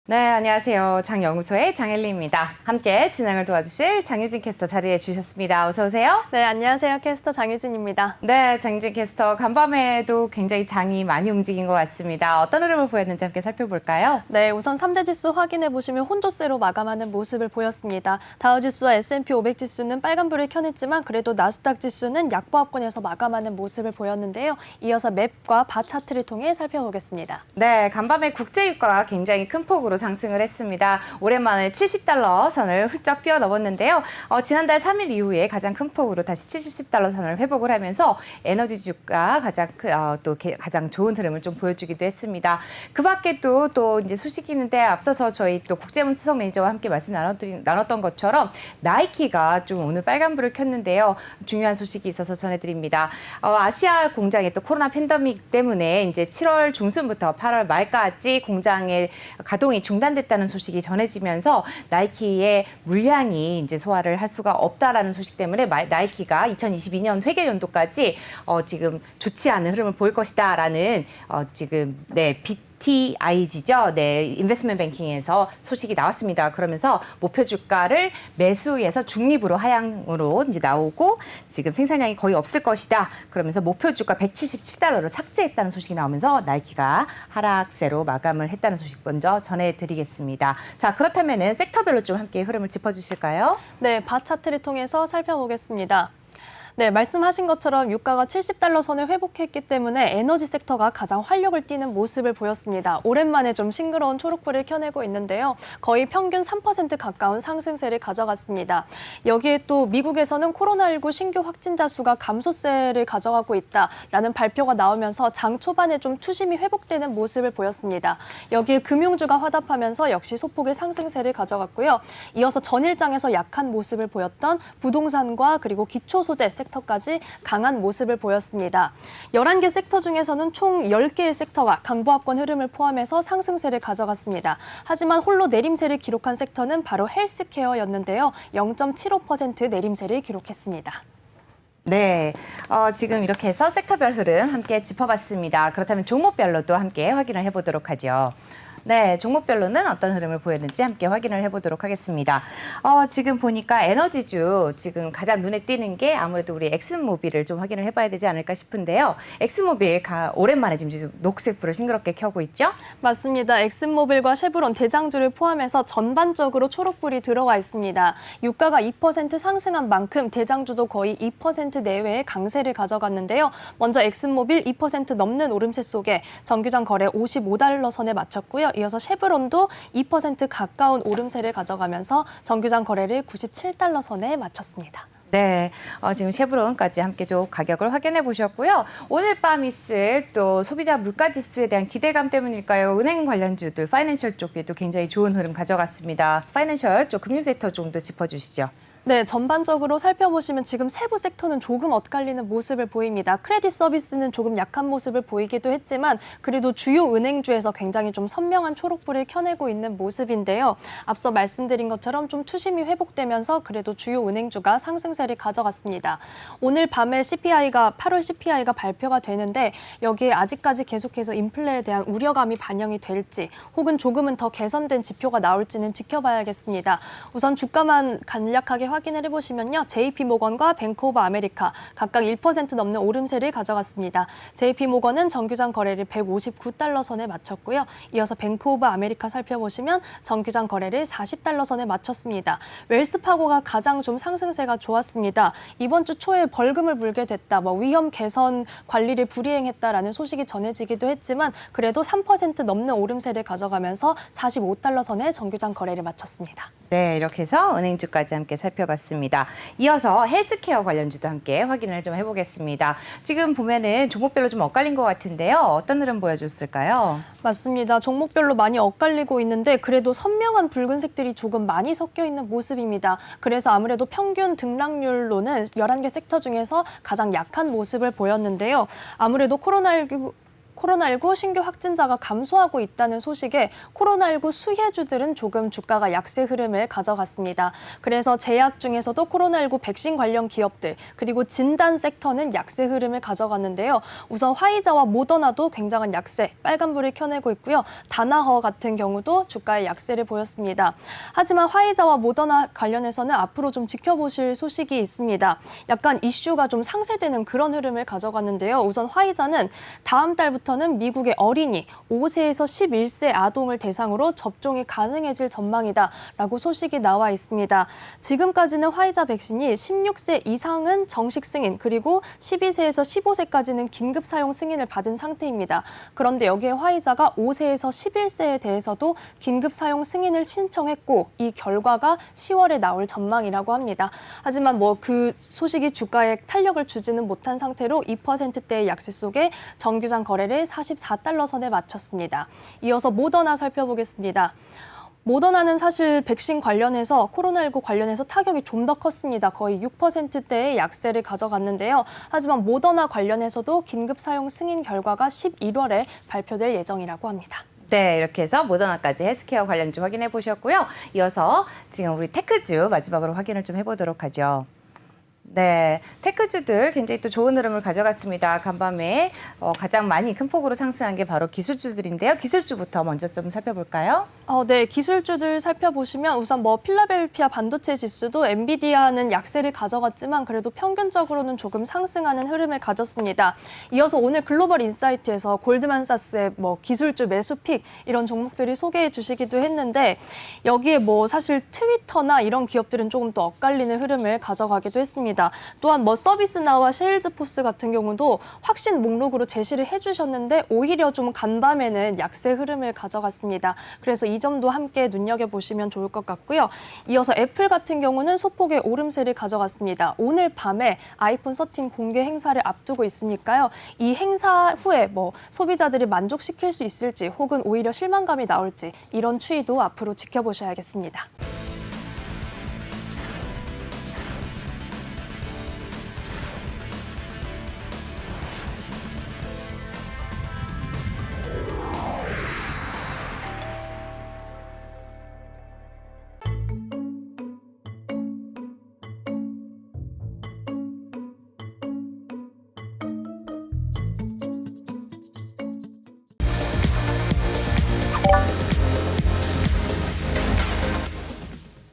네, 안녕하세요. 장연구소의 장엘리입니다. 함께 진행을 도와주실 장유진 캐스터 자리해 주셨습니다. 어서 오세요. 네, 안녕하세요. 캐스터 장유진입니다. 네, 장유진 캐스터 간밤에도 굉장히 장이 많이 움직인 것 같습니다. 어떤 흐름을 보였는지 함께 살펴볼까요? 네, 우선 3대 지수 확인해 보시면 혼조세로 마감하는 모습을 보였습니다. 다우지수와 S&P 500 지수는 빨간불을 켜냈지만 그래도 나스닥 지수는 약보합권에서 마감하는 모습을 보였는데요. 이어서 맵과 바 차트를 통해 살펴보겠습니다. 네, 간밤에 국제유가가 굉장히 큰 폭으로 상승을 했습니다. 오랜만에 70달러 선을 훌쩍 뛰어넘었는데요. 지난달 3일 이후에 가장 큰 폭으로 다시 70달러 선을 회복을 하면서 에너지주가 가장 좋은 흐름을 좀 보여주기도 했습니다. 그 밖에 또 이제 소식이 있는데 앞서서 저희 또 국제문 수석 매니저와 함께 말씀 나눴던 것처럼 나이키가 좀 오늘 빨간불을 켰는데요. 중요한 소식이 있어서 전해드립니다. 아시아 공장에 또 코로나 팬데믹 때문에 이제 7월 중순부터 8월 말까지 공장의 가동이 중단됐다는 소식이 전해지면서 나이키의 물량이 이제 소화를 할 수가 없다라는 소식 때문에 나이키가 2022년 회계 연도까지 지금 좋지 않은 흐름을 보일 것이다라는 BTIG죠. 네, 인베스트먼트 뱅킹에서 소식이 나왔습니다. 그러면서 목표 주가를 매수에서 중립으로 하향으로 이제 나오고 지금 생산량이 거의 없을 것이다. 그러면서 목표 주가 177달러를 삭제했다는 소식이 나오면서 나이키가 하락세로 마감을 했다는 소식 먼저 전해드리겠습니다. 자, 그렇다면은 섹터별로 좀 함께 흐름을 짚어주실까요? 네, 바 차트를 통해서 살펴보겠습니다. 네, 말씀하신 것처럼 유가가 70달러 선을 회복했기 때문에 에너지 섹터가 가장 활력을 띠는 모습을 보였습니다. 오랜만에 좀 싱그러운 초록불을 켜내고 있는데요. 거의 평균 3% 가까운 상승세를 가져갔습니다. 여기에 또 미국에서는 코로나19 신규 확진자 수가 감소세를 가져가고 있다라는 발표가 나오면서 장 초반에 좀 투심이 회복되는 모습을 보였습니다. 여기에 금융주가 화답하면서 역시 소폭의 상승세를 가져갔고요. 이어서 전일장에서 약한 모습을 보였던 부동산과 그리고 기초소재 섹터까지 강한 모습을 보였습니다. 11개 섹터 중에서는 총 10개의 섹터가 강보합권 흐름을 포함해서 상승세를 가져갔습니다. 하지만 홀로 내림세를 기록한 섹터는 바로 헬스케어였는데요. 0.75% 내림세를 기록했습니다. 네, 지금 이렇게 해서 섹터별 흐름 함께 짚어봤습니다. 그렇다면 종목별로도 함께 확인을 해보도록 하죠. 네, 종목별로는 어떤 흐름을 보였는지 함께 확인을 해보도록 하겠습니다. 지금 보니까 에너지주 지금 가장 눈에 띄는 게 아무래도 우리 엑슨모빌을 좀 확인을 해봐야 되지 않을까 싶은데요. 엑슨모빌 오랜만에 지금 녹색불을 싱그럽게 켜고 있죠? 맞습니다. 엑슨모빌과 쉐브론, 대장주를 포함해서 전반적으로 초록불이 들어와 있습니다. 유가가 2% 상승한 만큼 대장주도 거의 2% 내외의 강세를 가져갔는데요. 먼저 엑슨모빌 2% 넘는 오름세 속에 정규장 거래 55달러 선에 마쳤고요. 이어서 쉐브론도 2% 가까운 오름세를 가져가면서 정규장 거래를 97달러 선에 마쳤습니다. 네, 지금 쉐브론까지 함께 좀 가격을 확인해 보셨고요. 오늘 밤 있을 또 소비자 물가지수에 대한 기대감 때문일까요? 은행 관련주들, 파이낸셜 쪽에도 굉장히 좋은 흐름 가져갔습니다. 파이낸셜 쪽 금융섹터 좀 더 짚어주시죠. 네, 전반적으로 살펴보시면 지금 세부 섹터는 조금 엇갈리는 모습을 보입니다. 크레딧 서비스는 조금 약한 모습을 보이기도 했지만 그래도 주요 은행주에서 굉장히 좀 선명한 초록불을 켜내고 있는 모습인데요. 앞서 말씀드린 것처럼 좀 투심이 회복되면서 그래도 주요 은행주가 상승세를 가져갔습니다. 오늘 밤에 8월 CPI가 발표가 되는데 여기에 아직까지 계속해서 인플레에 대한 우려감이 반영이 될지 혹은 조금은 더 개선된 지표가 나올지는 지켜봐야겠습니다. 우선 주가만 간략하게 확인을 해보시면요. JP모건과 뱅크 오브 아메리카 각각 1% 넘는 오름세를 가져갔습니다. JP모건은 정규장 거래를 159달러 선에 마쳤고요. 이어서 뱅크 오브 아메리카 살펴보시면 정규장 거래를 40달러 선에 마쳤습니다. 웰스파고가 가장 좀 상승세가 좋았습니다. 이번 주 초에 벌금을 물게 됐다, 위험 개선 관리를 불이행했다라는 소식이 전해지기도 했지만 그래도 3% 넘는 오름세를 가져가면서 45달러 선에 정규장 거래를 마쳤습니다. 네, 이렇게 해서 은행주까지 함께 살펴봤습니다. 이어서 헬스케어 관련주도 함께 확인을 좀 해보겠습니다. 지금 보면은 종목별로 좀 엇갈린 것 같은데요. 어떤 흐름 보여줬을까요? 맞습니다. 종목별로 많이 엇갈리고 있는데 그래도 선명한 붉은색들이 조금 많이 섞여 있는 모습입니다. 그래서 아무래도 평균 등락률로는 11개 섹터 중에서 가장 약한 모습을 보였는데요. 아무래도 코로나19 코로나19 신규 확진자가 감소하고 있다는 소식에 코로나19 수혜주들은 조금 주가가 약세 흐름을 가져갔습니다. 그래서 제약 중에서도 코로나19 백신 관련 기업들 그리고 진단 섹터는 약세 흐름을 가져갔는데요. 우선 화이자와 모더나도 굉장한 약세, 빨간불을 켜내고 있고요. 다나허 같은 경우도 주가의 약세를 보였습니다. 하지만 화이자와 모더나 관련해서는 앞으로 좀 지켜보실 소식이 있습니다. 약간 이슈가 좀 상쇄되는 그런 흐름을 가져갔는데요. 우선 화이자는 다음 달부터는 미국의 어린이 5세에서 11세 아동을 대상으로 접종이 가능해질 전망이다라고 소식이 나와 있습니다. 지금까지는 화이자 백신이 16세 이상은 정식 승인 그리고 12세에서 15세까지는 긴급 사용 승인을 받은 상태입니다. 그런데 여기에 화이자가 5세에서 11세에 대해서도 긴급 사용 승인을 신청했고 이 결과가 10월에 나올 전망이라고 합니다. 하지만 그 소식이 주가에 탄력을 주지는 못한 상태로 2%대의 약세 속에 정규장 거래를 44달러 선에 마쳤습니다. 이어서 모더나 살펴보겠습니다. 모더나는 사실 백신 관련해서 코로나19 관련해서 타격이 좀 더 컸습니다. 거의 6%대의 약세를 가져갔는데요. 하지만 모더나 관련해서도 긴급 사용 승인 결과가 11월에 발표될 예정이라고 합니다. 네, 이렇게 해서 모더나까지 헬스케어 관련주 확인해 보셨고요. 이어서 지금 우리 테크주 마지막으로 확인을 좀 해보도록 하죠. 네, 테크주들 굉장히 또 좋은 흐름을 가져갔습니다. 간밤에 가장 많이 큰 폭으로 상승한 게 바로 기술주들인데요. 기술주부터 먼저 좀 살펴볼까요? 네, 기술주들 살펴보시면 우선 필라델피아 반도체 지수도 엔비디아는 약세를 가져갔지만 그래도 평균적으로는 조금 상승하는 흐름을 가졌습니다. 이어서 오늘 글로벌 인사이트에서 골드만사스의 기술주 매수픽 이런 종목들이 소개해 주시기도 했는데 여기에 사실 트위터나 이런 기업들은 조금 더 엇갈리는 흐름을 가져가기도 했습니다. 또한 서비스나와 세일즈포스 같은 경우도 확신 목록으로 제시를 해주셨는데 오히려 좀 간밤에는 약세 흐름을 가져갔습니다. 그래서 이 점도 함께 눈여겨보시면 좋을 것 같고요. 이어서 애플 같은 경우는 소폭의 오름세를 가져갔습니다. 오늘 밤에 아이폰 13 공개 행사를 앞두고 있으니까요. 이 행사 후에 소비자들이 만족시킬 수 있을지 혹은 오히려 실망감이 나올지 이런 추이도 앞으로 지켜보셔야겠습니다.